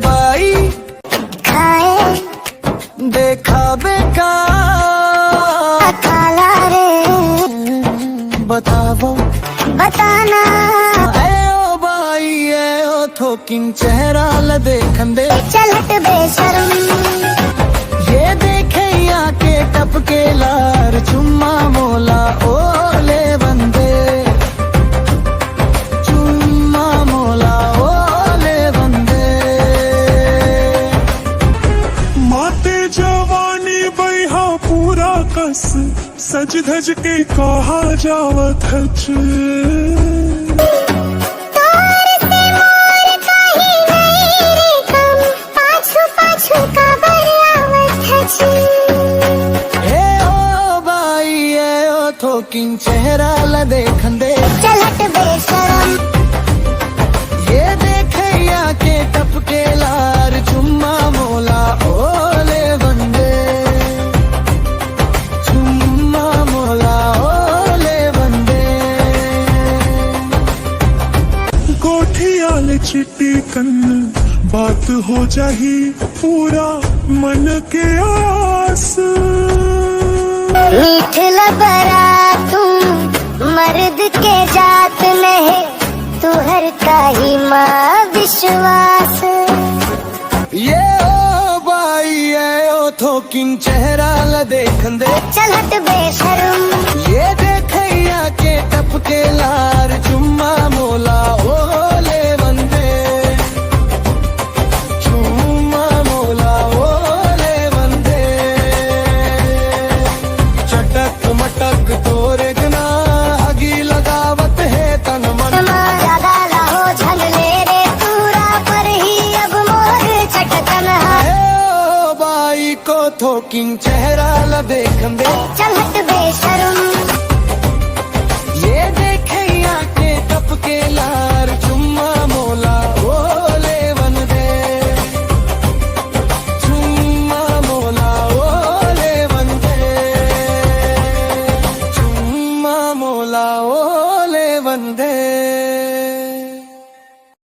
by खाए देखा बेका काला रे बतावो बताना ओ बाई ओ थोकिंग चेहरा ल देखन दे चलत बेशरम ये देखे आके टपके लार चुम्मा मोला ओले बंदे चुम्मा मोला ओले बंदे माते जवानी बहा पूरा कस सज धज के कहा जावत हच थोकिंग चेहरा ल देखन दे चलत बेशरम ये देखे आके टपके लार चुम्मा मोला ओले बंदे चुम्मा मोला ओले बंदे कोठियाल चिट्टी कन्न बात हो जाही पूरा मन के आस मीठ लबरा तुम मर्द के जात नहीं तू हर का ही माँ विश्वास ये ओ बाई ओ थोकिंग चेहरा ल देखन दे चलत बेशरम ये देखे आके टपके लार चुम्मा मोला ओले बंदे चुम्मा मोला ओले बंदे चटक मटक तोरे गना आगी लगावत है तन मन ज्यादा लाहो झल ले रे पूरा पर ही अब मोर चटकन ओ बाई को थोकिंग चेहरा ल देखन दे चल